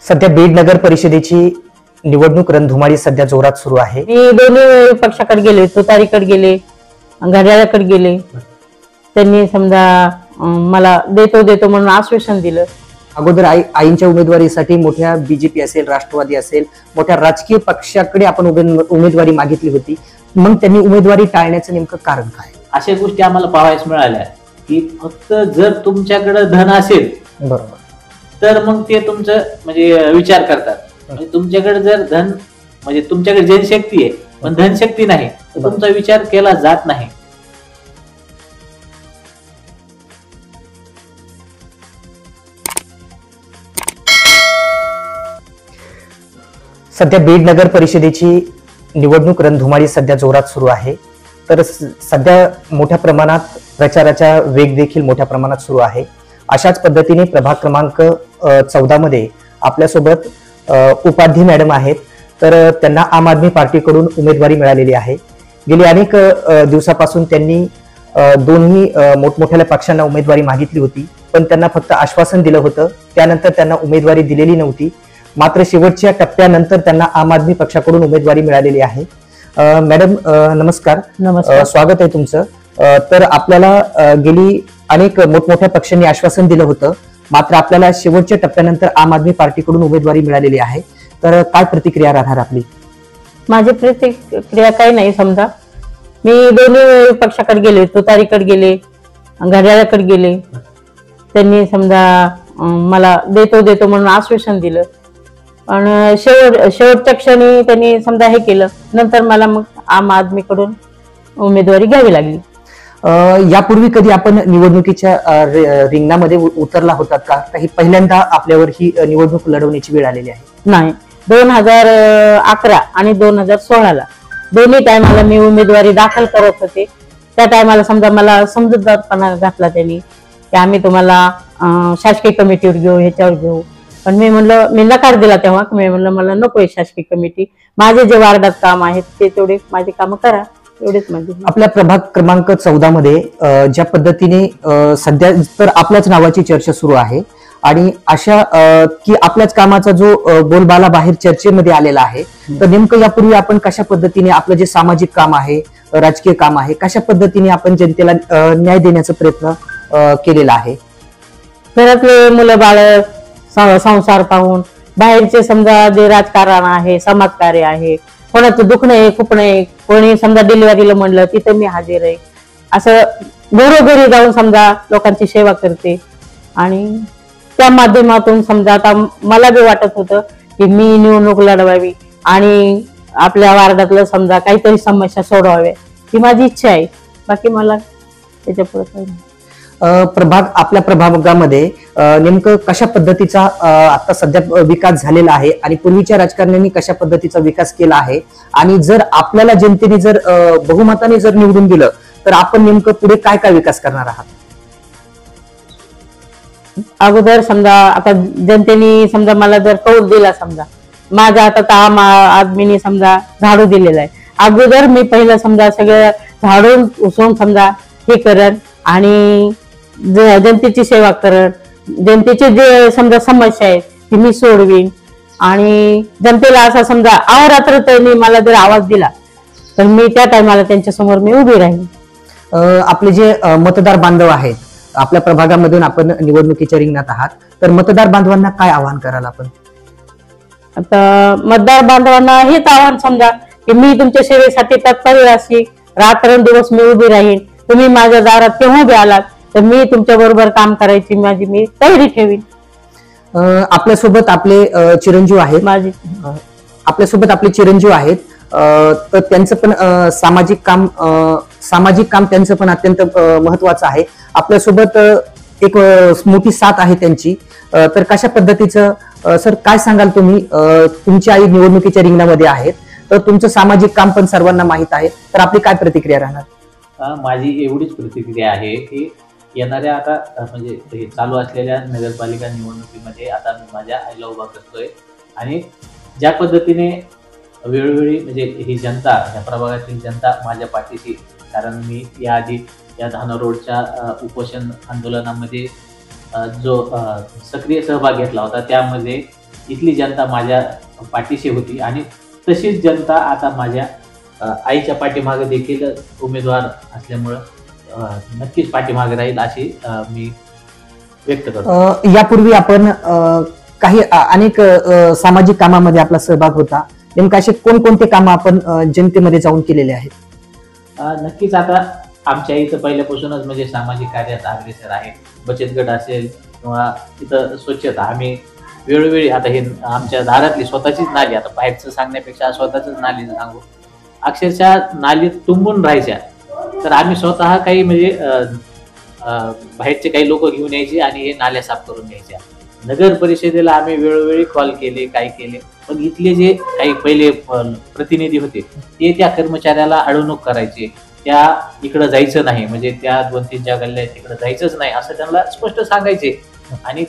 सध्या बीड नगर परिषदेची निवडणूक रणधुमाळी सध्या जोरात सुरू आहे। मी दोन्ही पक्षाकडे गेले, तुतारीकडे गेले, घड्याळाकडे गेले। त्यांनी समजा मला देतो म्हणून आश्वासन दिलं। अगोदर आईंच्या उमेदवारीसाठी मोठ्या बीजेपी असेल, राष्ट्रवादी असेल, मोठ्या राजकीय पक्षाकडे आपण उमेदवारी मागितली होती, मग त्यांनी उमेदवारी टाळण्याचं नेमकं कारण काय? अशा गोष्टी आम्हाला पाहायला मिळाल्या की फक्त जर तुमच्याकडे धन असेल बरोबर तर मग ते तुमचं म्हणजे विचार करतात। म्हणजे तुमच्याकडे जर धन म्हणजे तुमच्याकडे जनशक्ती आहे पण धनशक्ती नाही तर तुमचा विचार केला जात नाही। सध्या बीड नगर परिषदेची निवडणूक रणधुमाळी सध्या जोरात सुरू आहे। तर सध्या मोठ्या प्रमाणात प्रचाराचा वेग देखील मोठ्या प्रमाणात सुरू आहे। अशाच पद्धतीने प्रभाग क्रमांक 14 मध्ये आपल्यासोबत उपाध्ये मॅडम आहेत। तर त्यांना आम आदमी पार्टीकडून उमेदवारी मिळालेली आहे। गेली अनेक दिवसापासून त्यांनी दोन्ही मोठमोठ्या पक्षांना उमेदवारी मागितली होती, पण त्यांना फक्त आश्वासन दिलं होतं, त्यानंतर त्यांना उमेदवारी दिलेली नव्हती। मात्र शेवटच्या टप्प्यानंतर त्यांना आम आदमी पक्षाकडून उमेदवारी मिळालेली आहे। मॅडम नमस्कार। नमस्कार, स्वागत आहे तुमचं। तर आपल्याला गेली अनेक मोठमोठ्या पक्षांनी आश्वासन दिलं होतं, मात्र आपल्याला शेवटच्या टप्प्यानंतर आम आदमी पार्टीकडून उमेदवारी मिळालेली आहे। तर काय प्रतिक्रिया राहणार आपली? माझी प्रतिक्रिया काही नाही। समजा मी दोन्ही पक्षाकडे गेले, तुतारीकडे गेले, घड्याळाकडे गेले। त्यांनी समजा मला देतो म्हणून आश्वासन दिलं, पण शेवटच्या क्षणी त्यांनी समजा हे केलं। नंतर मला मग आम आदमीकडून उमेदवारी घ्यावी लागली। यापूर्वी कधी आपण निवडणुकीच्या रिंगणामध्ये उतरला होतात का? काही पहिल्यांदा आपल्यावर ही निवडणूक लढवण्याची वेळ आलेली आहे? नाही, 2011 आणि 2016 दोन्ही टायमाला मी उमेदवारी दाखल करत होते। त्या टायमाला समजा मला समजूतदारपणा घातला त्यांनी की आम्ही तुम्हाला शासकीय कमिटीवर घेऊ, ह्याच्यावर घेऊ। पण मी नकार दिला तेव्हा। मी म्हणलं मला नकोय शासकीय कमिटी, माझे जे वार्डात काम आहेत ते तेवढे माझे काम करा, एवढेच म्हणजे। आपल्या प्रभाग क्रमांक 14 मध्ये ज्या पद्धतीने सध्या तर आपल्याच नावाची चर्चा सुरू आहे आणि अशा की आपल्याच कामाचा जो बोलबाला बाहेर चर्चेमध्ये आलेला आहे, तर नेमकं यापूर्वी आपण कशा पद्धतीने आपलं जे सामाजिक काम आहे, राजकीय काम आहे, कशा पद्धतीने आपण जनतेला न्याय देण्याचा प्रयत्न केलेला आहे? घरातले मुलं बाळ संसार पाहून बाहेरचे समजा जे राजकारण आहे, समाजकार्य आहे, कोणाचं दुखणं आहे, खुपणं आहे, कोणी समजा डिलिव्हरीला म्हणलं तिथं मी हजर आहे। असं घरोघरी जाऊन समजा लोकांची सेवा करते आणि त्या माध्यमातून समजा आता मला बी वाटत होतं की मी निवडणूक लढवावी आणि आपल्या वार्डातलं समजा काहीतरी समस्या सोडवाव्या, ही माझी इच्छा आहे। बाकी मला त्याच्या पुढे काही नाही। आपल्या प्रभागामध्ये नेमकं कशा पद्धतीचा आता सध्या विकास झालेला आहे आणि पूर्वीच्या राजकारण्यांनी कशा पद्धतीचा विकास केला आहे, आणि जर आपल्याला जनतेने जर बहुमताने जर निवडून दिलं तर आपण नेमकं पुढे काय काय विकास करणार आहात? अगोदर समजा आता जनतेने समजा मला जर कौल दिला, समजा माझ्या आता आम आदमीने समजा झाडू दिलेला आहे। अगोदर मी पहिलं समजा सगळं झाडून उचलून समजा हे करन आणि जनतेची सेवा करन, जनतेचे जे समजा समस्या आहेत ती मी सोडवीन आणि जनतेला असा समजा अहोरात्र त्यांनी मला जर आवाज दिला तर मी त्या टायमाला त्यांच्या समोर मी उभी राहीन। आपले जे मतदार बांधव आहेत, आपल्या प्रभागामधून आपण निवडणुकीच्या रिंगणात आहात, तर मतदार बांधवांना काय आवाहन कराल आपण? आता मतदार बांधवांना हेच आव्हान समजा की मी तुमच्या सेवेसाठी तत्पर अशी रात्रंदिवस मी उभी राहीन। तुम्ही माझ्या दारात केव्हा बी आलात तर मी तुमच्या बरोबर काम करायची माझी मी तयारी ठेवीन। आपल्यासोबत आपले चिरंजीव आहेत, आपल्यासोबत आपले चिरंजीव आहेत, तर त्यांचं पण सामाजिक काम त्यांचं पण अत्यंत महत्वाचं आहे। आपल्यासोबत एक मोठी साथ आहे त्यांची, तर कशा पद्धतीचं सर काय सांगाल तुम्ही? तुमची आई निवडणुकीच्या रिंगणामध्ये आहेत, तर तुमचं सामाजिक काम पण सर्वांना माहित आहे, तर आपली काय प्रतिक्रिया राहणार? माझी एवढीच प्रतिक्रिया आहे की येणाऱ्या आता म्हणजे हे चालू असलेल्या नगरपालिका निवडणुकीमध्ये आता मी माझ्या आईला उभा करतोय आणि ज्या पद्धतीने वेळोवेळी म्हणजे ही जनता, या प्रभागातील जनता माझ्या पाठीशी, कारण मी याआधी या धानोर रोडच्या उपोषण आंदोलनामध्ये जो सक्रिय सहभाग घेतला होता, त्यामध्ये इथली जनता माझ्या पाठीशी होती आणि तशीच जनता आता माझ्या आईच्या पाठीमागे देखील उमेदवार असल्यामुळं नक्कीच पाठीमागे राहील अशी मी व्यक्त करतो. यापूर्वी आपण काही अनेक सामाजिक कामामध्ये आपला सहभाग होता. नेमकं असे कोणकोणते कामं आपण जनतेमध्ये जाऊन केलेले आहेत? नक्कीच आता आमच्या इथं पहिल्यापासूनच म्हणजे सामाजिक कार्यात अग्रेसर आहे. बचत गट असेल किंवा इथं स्वच्छता आम्ही वेळोवेळी आता हे आमच्या दारातली स्वतःचीच नाली, आता बाहेरचं सांगण्यापेक्षा स्वतःच नाली सांगू, अक्षरशः नाली तुंबून राहायच्या. तर आम्ही स्वतः काही म्हणजे बाहेरचे काही लोक घेऊन यायचे आणि हे नाल्या साफ करून घ्यायच्या. नगर परिषदेला आम्ही वेळोवेळी कॉल केले, काय केले, पण इथले जे काही पहिले प्रतिनिधी होते ते त्या कर्मचाऱ्याला अडवणूक करायचे. त्या इकडं जायचं नाही, म्हणजे त्या 2-3 ज्या गल्ल्या आहेत तिकडं जायचंच नाही असं त्यांना स्पष्ट सांगायचे. आणि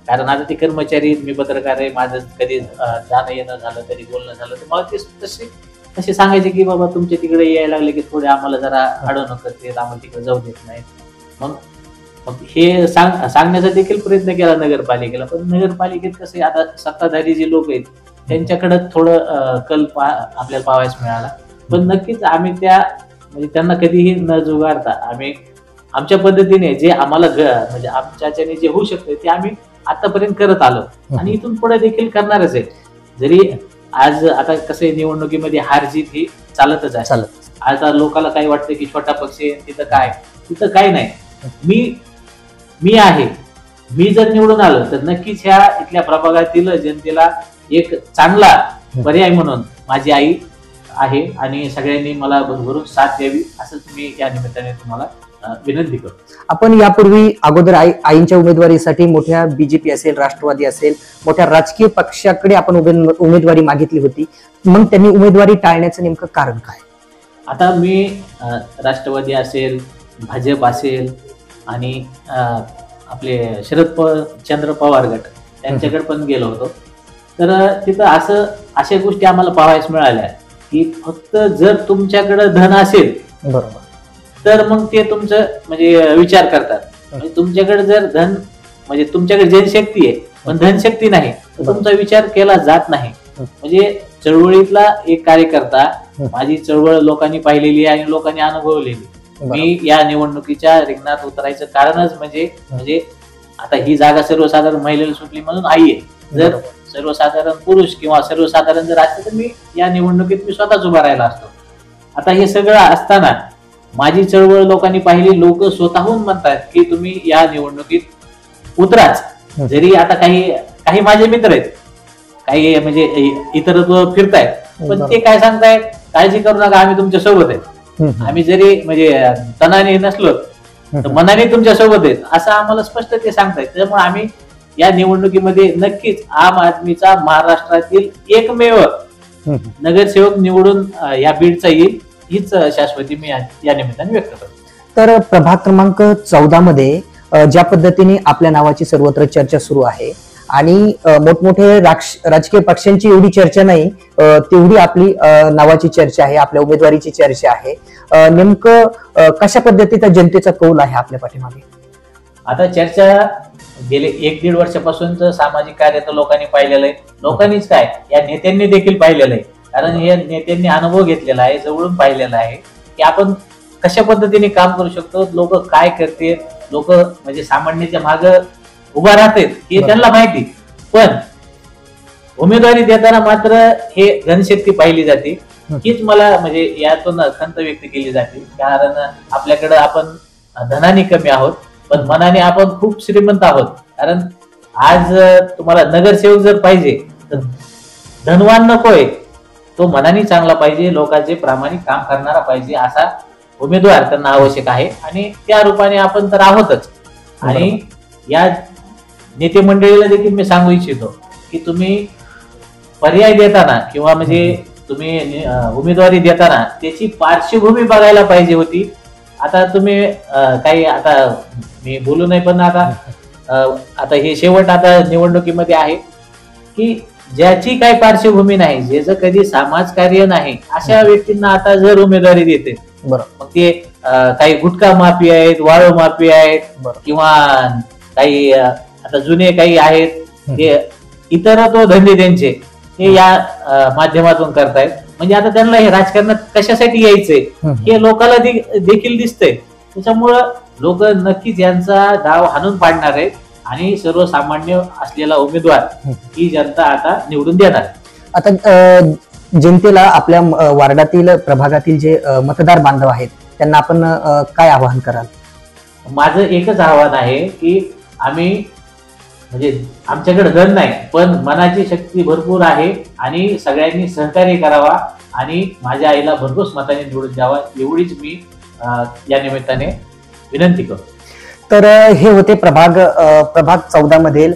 कारण आता ते कर्मचारी, मी पत्रकार आहे, माझं कधी जाणं येणं झालं, कधी बोलणं झालं तर मला ते तसे सांगायचे की बाबा तुमच्या तिकडे यायला लागले की थोडे आम्हाला जरा अडवणूक करते, आम्हाला तिकडे जाऊ देत नाही. मग हे सांगण्याचा देखील प्रयत्न केला नगरपालिकेला, पण नगरपालिकेत कसं आता सत्ताधारी जे लोक आहेत त्यांच्याकडे थोडं कल आपल्याला पाहायला मिळाला. पण नक्कीच आम्ही म्हणजे त्यांना कधीही न जुगारता आम्ही आमच्या पद्धतीने जे आम्हाला म्हणजे आमच्याने जे होऊ शकते ते आम्ही आतापर्यंत करत आलो आणि इथून पुढे देखील करणारच आहे. जरी आज आता कसं आहे, निवडणुकीमध्ये हार जीत ही चालतच आहे. आता लोकांना काही वाटतं की छोटा पक्ष आहे तिथं काय नाही. मी आहे, मी जर निवडून आलो तर नक्कीच ह्या इथल्या प्रभागातील जनतेला एक चांगला पर्याय म्हणून माझी आई आहे आणि सगळ्यांनी मला भरभरून साथ द्यावी असंच मी या निमित्ताने तुम्हाला विनंती करतो. आपण यापूर्वी अगोदर आईंच्या उमेदवारीसाठी मोठ्या बीजेपी असेल, राष्ट्रवादी असेल, मोठ्या राजकीय पक्षाकडे आपण उमेदवारी मागितली होती. मग त्यांनी उमेदवारी टाळण्याचं नेमकं कारण काय? आता मी राष्ट्रवादी असेल, भाजप असेल आणि आपले शरदचंद्र पवार गट त्यांच्याकडे पण गेलो होतो. तर तिथं अशा गोष्टी आम्हाला पाहायला मिळाल्या की फक्त जर तुमच्याकडे धन असेल बरोबर तर मग ते तुमचं म्हणजे विचार करतात. म्हणजे तुमच्याकडे जर धन म्हणजे तुमच्याकडे जनशक्ती आहे पण धनशक्ती नाही तर तुमचा विचार केला जात नाही. म्हणजे चळवळीतला एक कार्यकर्ता, माझी चळवळ लोकांनी पाहिलेली आहे आणि लोकांनी अनुभवलेली. मी या निवडणुकीच्या रिंगणात उतरायचं कारणच म्हणजे आता ही जागा सर्वसाधारण महिलेला सुटली म्हणून आई आहे. जर सर्वसाधारण पुरुष किंवा सर्वसाधारण जर असते तर मी या निवडणुकीत मी स्वतःच उभा राहिला असतो. आता हे सगळं असताना माझी चळवळ लोकांनी पाहिली, लोक स्वतःहून म्हणतात की तुम्ही या निवडणुकीत उतराच. जरी आता काही माझे मित्र आहेत, काही म्हणजे इतरत्व फिरतायत, पण ते काय सांगतायत, काळजी करू नका, आम्ही तुमच्या सोबत आहेत. आम्ही जरी म्हणजे तनाने नसलो तर मनाने तुमच्या सोबत आहेत असं आम्हाला स्पष्ट ते सांगतायत. त्यामुळे आम्ही या निवडणुकीमध्ये नक्कीच आम आदमीचा महाराष्ट्रातील एकमेव नगरसेवक निवडून या बीडचा येईल हीच शाश्वती मी या निमित्ताने व्यक्त करतो. तर प्रभाग क्रमांक 14 मध्ये ज्या पद्धतीने आपल्या नावाची सर्वत्र चर्चा सुरू आहे आणि मोठमोठे राजकीय पक्षांची एवढी चर्चा नाही तेवढी आपली नावाची चर्चा आहे, आपल्या उमेदवारीची चर्चा आहे. नेमकं कशा पद्धतीचा जनतेचा कौल आहे आपल्या पाठीमागे? आता चर्चा गेले 1-1.5 वर्षापासूनच सामाजिक कार्य तर लोकांनी पाहिलेलं आहे. लोकांनीच काय, या नेत्यांनी देखील पाहिलेलं आहे. कारण या नेत्यांनी अनुभव घेतलेला आहे, जवळून पाहिलेला आहे की आपण कशा पद्धतीने काम करू शकतो, लोक काय करते, लोक म्हणजे सामान्याच्या मागे उभा राहतात हे त्यांना माहिती. पण उमेदवारी देताना मात्र हे जनशक्ती पाहिली जाते. हीच मला म्हणजे यातून खंत व्यक्त केली जाते. कारण आपल्याकडे आपण धनाने कमी आहोत पण मनाने आपण खूप श्रीमंत आहोत. कारण आज तुम्हाला नगरसेवक जर पाहिजे तर धनवान नकोय, तो मनाने चांगला पाहिजे, लोकांचे प्रामाणिक काम करणारा पाहिजे असा उमेदवार त्यांना आवश्यक आहे. आणि त्या रूपाने आपण तर आहोतच. आणि या नेते मंडळीला देखील मी सांगू इच्छितो की तुम्ही पर्याय देताना किंवा म्हणजे तुम्ही उमेदवारी देताना त्याची पार्श्वभूमी बघायला पाहिजे होती. आता तुम्ही काही आता मी बोलू नाही पण आता हे शेवट आता निवडणुकीमध्ये आहे की ज्याची काही पार्श्वभूमी नाही, ज्याचं कधी समाजकार्य नाही अशा व्यक्तींना आता जर उमेदवारी देते, बरोबर, मग ते काही गुटखा माफी आहेत, वाळू माफी आहेत किंवा काही आता जुने काही आहेत ते इतरत्व धंदे त्यांचे हे या माध्यमातून करतायत. म्हणजे आता त्यांना हे राजकारणात कशासाठी यायचंय हे लोकांना देखील दिसतंय. त्याच्यामुळं लोक नक्कीच यांचा डाव हाणून पाडणार आहेत आणि सर्वसामान्य असलेला उमेदवार ही जनता आता निवडून देणार. आता जनतेला आपल्या वार्डातील प्रभागातील जे मतदार बांधव आहेत त्यांना आपण काय आवाहन कराल? माझं एकच आव्हान आहे की आम्ही म्हणजे आमच्याकडे धन नाही पण मनाची शक्ती भरपूर आहे आणि सगळ्यांनी सहकार्य करावा आणि माझ्या आईला भरघोस मताने निवडून द्यावा एवढीच मी या निमित्ताने विनंती करतो. तर हे होते प्रभाग 14 मधील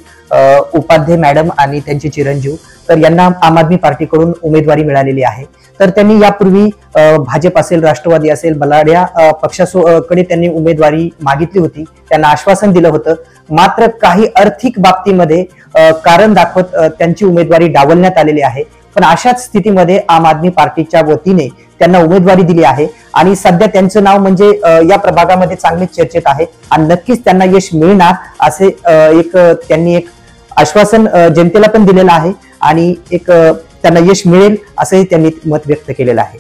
उपाध्ये मॅडम आणि त्यांचे चिरंजीव. तर यांना आम आदमी पार्टीकडून उमेदवारी मिळालेली आहे. तर त्यांनी यापूर्वी भाजप असेल, राष्ट्रवादी असेल, बलाढ्या पक्षाकडे त्यांनी उमेदवारी मागितली होती. त्यांना आश्वासन दिलं होतं. मात्र काही आर्थिक बाबतीमध्ये कारण दाखवत त्यांची उमेदवारी डावलण्यात आलेली आहे. पण अशाच स्थितीमध्ये आम आदमी पार्टीच्या वतीने त्यांना उमेदवारी दिली आहे आणि सध्या त्यांचं नाव म्हणजे या प्रभागामध्ये चांगलेच चर्चेत आहे आणि नक्कीच त्यांना यश मिळणार असे त्यांनी एक आश्वासन जनतेला पण दिलेलं आहे आणि एक त्यांना यश मिळेल असंही त्यांनी मत व्यक्त केलेलं आहे.